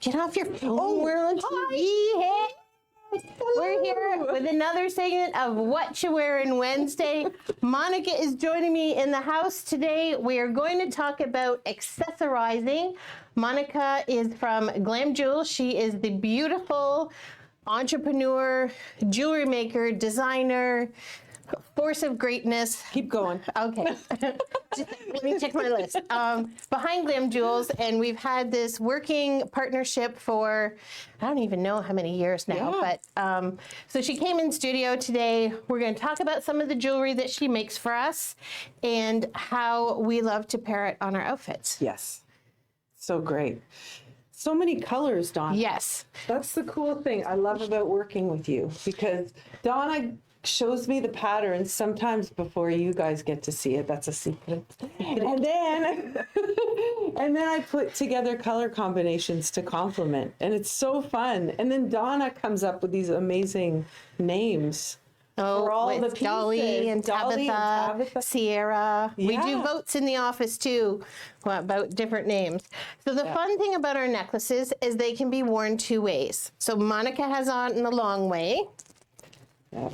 Get off your phone. Oh, we're on TV. Hey. We're here with another segment of Whatcha Wearin Wednesday. Monica is joining me in the house today. We are going to talk about accessorizing. Monica is from glamjulz. She is the beautiful entrepreneur, jewelry maker, designer, force of greatness. Keep going. Okay. Let me check my list. Behind glamjulz, and we've had this working partnership for, I don't even know how many years now, but so she came in studio today. We're going to talk about some of the jewelry that she makes for us and how we love to pair it on our outfits. Yes. So great. So many colors, Donna. Yes. That's the cool thing I love about working with you, because Donna shows me the patterns sometimes before you guys get to see it. That's a secret. And then I put together color combinations to complement, and it's so fun. And then Donna comes up with these amazing names. Oh, for all with the pieces. Dolly and Dolly Tabitha, Sierra. Yeah. We do votes in the office too about different names. So the fun thing about our necklaces is they can be worn two ways. So Monica has on in the long way. Yeah.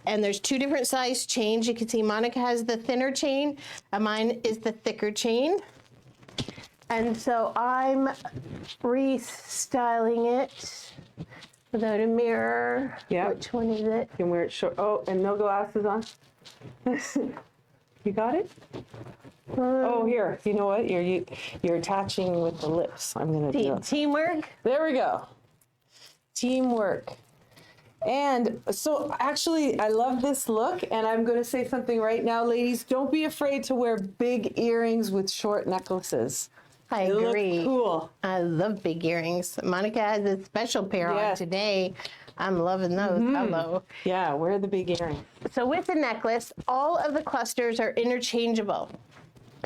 And there's two different size chains. You can see Monica has the thinner chain, and mine is the thicker chain. And so I'm restyling it without a mirror. Yeah. Which one is it? You can wear it short. Oh, and no glasses on. You got it? Oh, here. You know what? You're attaching with the lips. I'm gonna do it. Teamwork. There we go. Teamwork. And so actually, I love this look, and I'm going to say something right now, ladies. Don't be afraid to wear big earrings with short necklaces. I They agree. look cool. I love big earrings. Monica has a special pair on today. I'm loving those. Hello. Yeah, wear the big earring. So with the necklace, all of the clusters are interchangeable.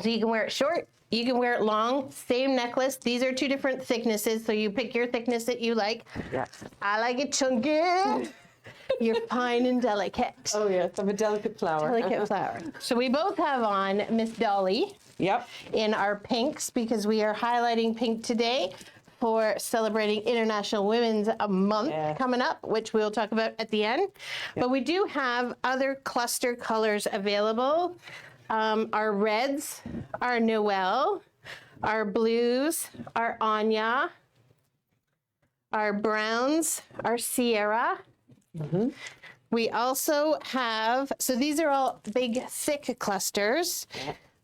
So you can wear it short, you can wear it long, same necklace. These are two different thicknesses, so you pick your thickness that you like. Yeah. I like it chunky. You're fine and delicate. Oh, yes, I'm a delicate flower. Delicate flower. So we both have on Miss Dolly Yep. in our pinks because we are highlighting pink today for celebrating International Women's Month coming up, which we'll talk about at the end. But we do have other cluster colors available. Our reds are Noel, our blues are Anya, our browns are Sierra. We also have, so these are all big, thick clusters.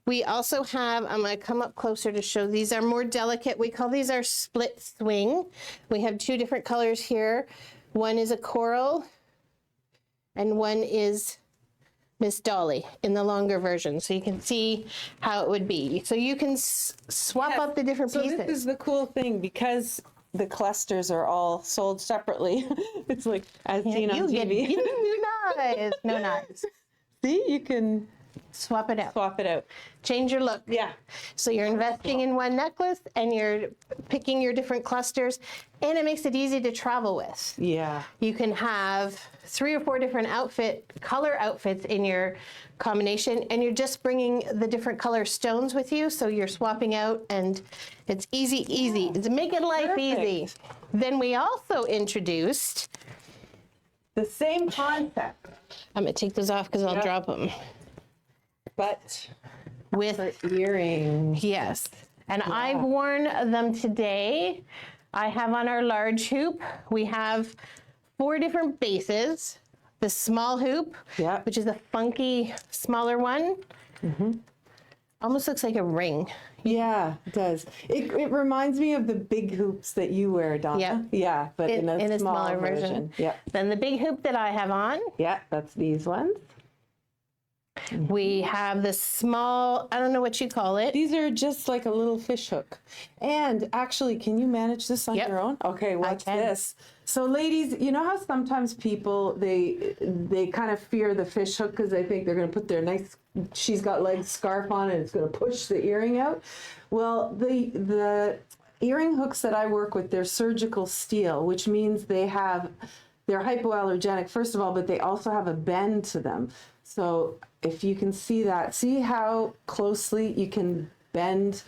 We also have, I'm going to come up closer to show, these are more delicate. We call these our split swing. We have two different colors here. One is a coral and one is Miss Dolly in the longer version. So you can see how it would be. So you can swap up the different pieces. So this is the cool thing, because the clusters are all sold separately. It's like as seen on TV. You do knives. No knives. See, you can swap it out. Swap it out. Change your look. Yeah. So you're investing in one necklace and you're picking your different clusters, and it makes it easy to travel with. Yeah. You can have 3 or 4 different color outfits in your combination, and you're just bringing the different color stones with you, so you're swapping out, and it's easy. It's making life easy. Then we also introduced the same concept. I'm gonna take those off because I'll drop them. But with earrings. Yes. And I've worn them today. I have on our large hoop. We have 4 different bases. The small hoop, which is a funky, smaller one. Almost looks like a ring. Yeah, it does. It reminds me of the big hoops that you wear, Donna. Yeah. Yeah, but in a smaller version. Yeah. Then the big hoop that I have on. Yeah, that's these ones. We have the small, I don't know what you call it. These are just like a little fish hook. And actually, can you manage this on your own? Okay, watch this. So ladies, you know how sometimes people, they kind of fear the fish hook because they think they're going to put their nice, she's got legs scarf on and it's going to push the earring out. Well, the earring hooks that I work with, they're surgical steel, which means they're hypoallergenic, first of all, but they also have a bend to them. So if you can see that, see how closely you can bend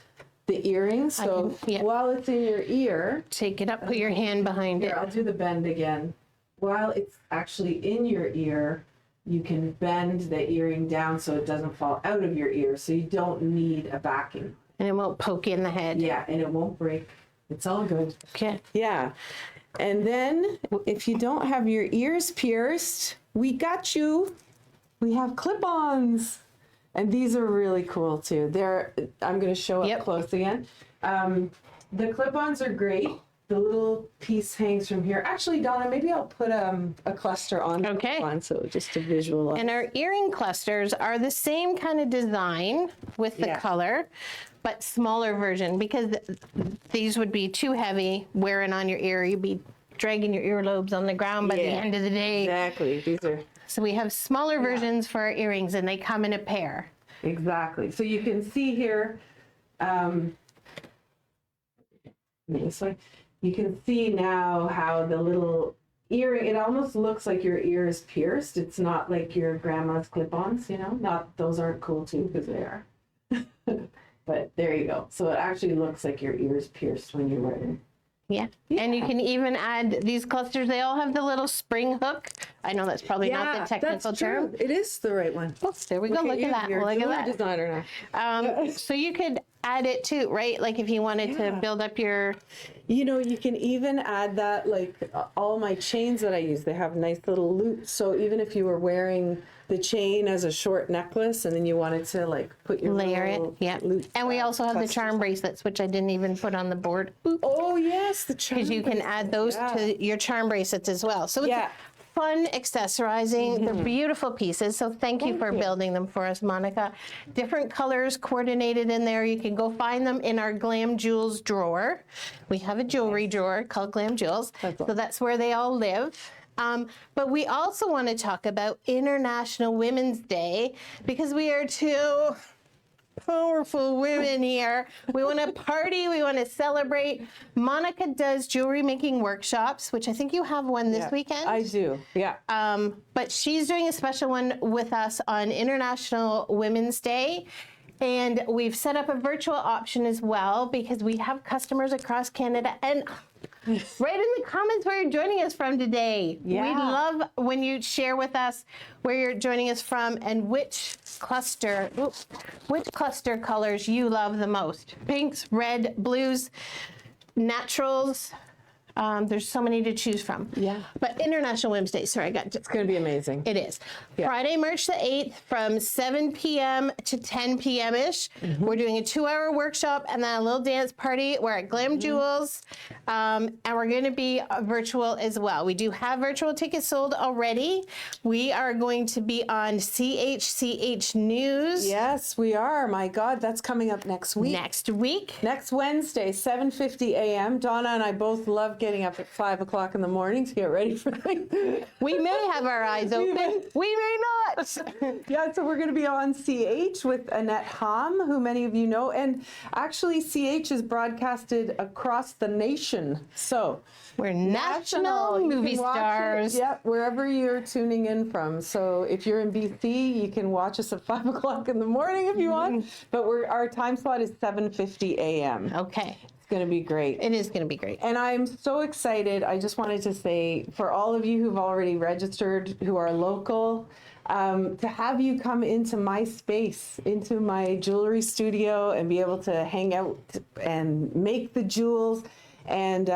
the earring. So yeah. while it's in your ear, Take it up, put your hand behind here, it. I'll do the bend again. While it's actually in your ear, you can bend the earring down so it doesn't fall out of your ear. So you don't need a backing. And it won't poke you in the head. Yeah, and it won't break. It's all good. Okay. Yeah. And then if you don't have your ears pierced, we got you. We have clip-ons. And these are really cool too. I'm going to show up close again. The clip-ons are great. The little piece hangs from here. Actually, Donna, maybe I'll put a cluster on. Okay. So just to visualize. And our earring clusters are the same kind of design with the color, but smaller version, because these would be too heavy wearing on your ear. You'd be dragging your earlobes on the ground by the end of the day. Exactly. These are. So we have smaller versions for our earrings, and they come in a pair. Exactly. So you can see here, this way, you can see now how the little earring, it almost looks like your ear is pierced. It's not like your grandma's clip-ons, you know, those aren't cool too, because they are. But there you go. So it actually looks like your ear is pierced when you're wearing. Yeah. And you can even add these clusters. They all have the little spring hook. I know that's probably not the technical term. It is the right one. Oh, there we go. Look at that. You're a Look at jewelry that. designer now. So you could add it too, right? Like if you wanted to build up your... You know, you can even add that, like all my chains that I use, they have nice little loops. So even if you were wearing the chain as a short necklace and then you wanted to like put your Layer it, loop, And we also have the charm bracelets, which I didn't even put on the board. Oh yes, the charm. Because you can add those to your charm bracelets as well. So it's fun accessorizing. They're beautiful pieces. So thank you for building them for us, Monica. Different colors coordinated in there. You can go find them in our glamjulz drawer. We have a jewelry drawer called glamjulz. So that's where they all live. But we also want to talk about International Women's Day, because we are two powerful women here. We want to party. We want to celebrate. Monica does jewelry making workshops, which I think you have one this weekend. I do. Yeah. But she's doing a special one with us on International Women's Day. And we've set up a virtual option as well, because we have customers across Canada. And write in the comments where you're joining us from today. Yeah. We love when you share with us where you're joining us from and which cluster colors you love the most. Pinks, red, blues, naturals. There's so many to choose from. Yeah. But International Women's Day, sorry, It's going to be amazing. it is. Friday, March the 8th from 7 p.m. to 10 p.m.-ish. We're doing a 2-hour workshop and then a little dance party. We're at glamjulz, and we're going to be virtual as well. We do have virtual tickets sold already. We are going to be on CHCH News. Yes, we are. My God, that's coming up next week. Next Wednesday, 7:50 a.m. Donna and I both love getting up at 5 o'clock in the morning to get ready for things. We may have our eyes open. We may not. Yeah, so we're going to be on CH with Annette Hom, who many of you know. And actually, CH is broadcasted across the nation. So We're national you movie can watch stars. it, yep, wherever you're tuning in from. So if you're in BC, you can watch us at 5 o'clock in the morning if you want. But our time slot is 7:50 a.m. Okay. Going to be great. It is going to be great. And I'm so excited. I just wanted to say, for all of you who've already registered, who are local, to have you come into my space, into my jewelry studio, and be able to hang out and make the jewels. And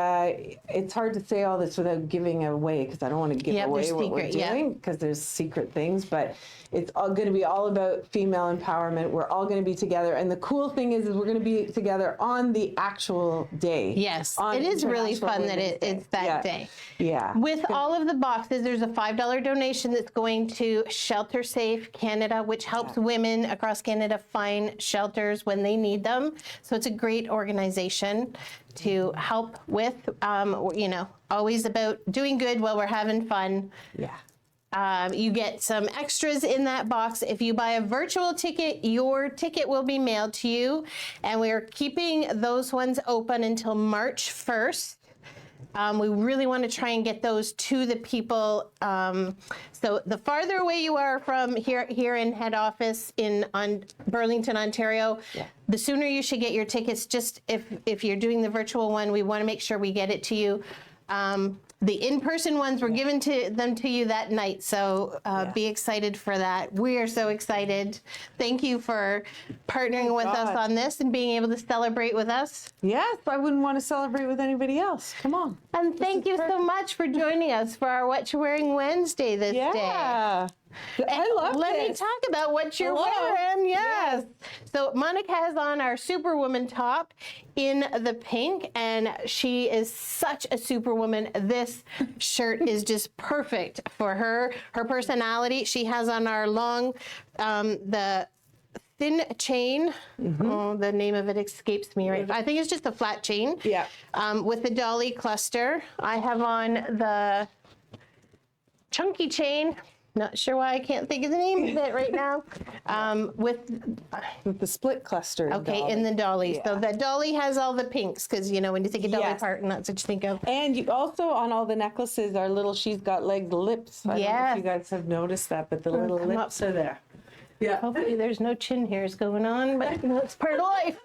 it's hard to say all this without giving away, because I don't want to give away what we're doing, because there's secret things. But it's all going to be all about female empowerment. We're all going to be together. And the cool thing is we're going to be together on the actual day. Yes, it is really fun that it's that day. Yeah. With all of the boxes, there's a $5 donation that's going to Shelter Safe Canada, which helps women across Canada find shelters when they need them. So it's a great organization to help with, always about doing good while we're having fun. Yeah. You get some extras in that box. If you buy a virtual ticket, your ticket will be mailed to you. And we are keeping those ones open until March 1st. We really want to try and get those to the people. So the farther away you are from here in head office on Burlington, Ontario, the sooner you should get your tickets. Just if you're doing the virtual one, we want to make sure we get it to you. The in-person ones were given to you that night, so be excited for that. We are so excited. Thank you for partnering with us on this and being able to celebrate with us. Yes, I wouldn't want to celebrate with anybody else. Come on. And thank you so much for joining us for our Whatcha Wearin Wednesday this day. Yeah. I love Let me this. talk about what you're wearing. Yes. So Monica has on our Superwoman top in the pink, and she is such a superwoman. This shirt is just perfect for her personality. She has on our long, the thin chain. Oh, the name of it escapes me right. I think it's just a flat chain. Yeah. With the dolly cluster. I have on the chunky chain. Not sure why I can't think of the name of it right now. With the split cluster. Okay, in the dolly. So the dolly has all the pinks, because when you think of dolly parton, that's what you think of. And you also, on all the necklaces, are little she's got legged lips. I don't know if you guys have noticed that, but the little lips are there. Yeah. Hopefully there's no chin hairs going on, but it's part of life.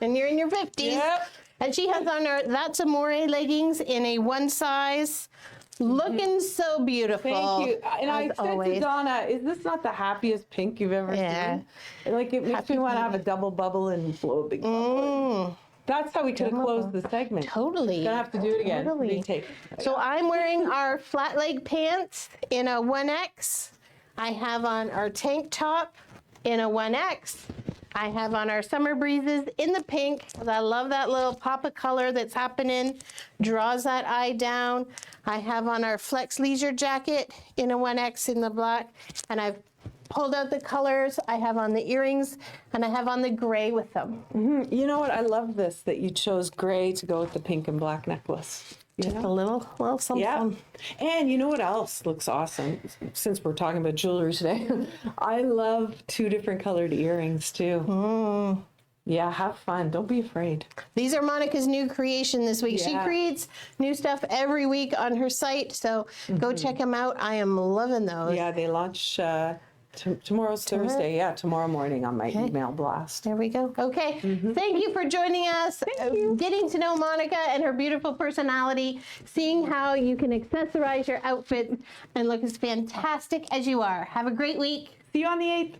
And you're in your 50s. Yep. And she has on her That's Amore leggings in a one size. Looking so beautiful. Thank you. And I said always. to Donna, is this not the happiest pink you've ever seen? Like, it makes me want to have a double bubble and blow a big bubble. That's how we could have closed the segment. Totally. Gonna have to do it again. Totally. Retake. So I'm wearing our flat leg pants in a 1X. I have on our tank top in a 1X. I have on our Summer Breezes in the pink. I love that little pop of color that's happening. Draws that eye down. I have on our Flex Leisure jacket in a 1X in the black. And I've pulled out the colors. I have on the earrings, and I have on the gray with them. You know what? I love this, that you chose gray to go with the pink and black necklace. Just a little something. Yeah. And you know what else looks awesome? Since we're talking about jewelry today, I love 2 different colored earrings too. Yeah, have fun. Don't be afraid. These are Monica's new creation this week. She creates new stuff every week on her site, so go check them out. I am loving those. Yeah, they launch tomorrow's Thursday. Yeah, tomorrow morning on my email blast. There we go. Okay. Thank you for joining us. Getting to know Monica and her beautiful personality, seeing how you can accessorize your outfit and look as fantastic as you are. Have a great week. See you on the 8th.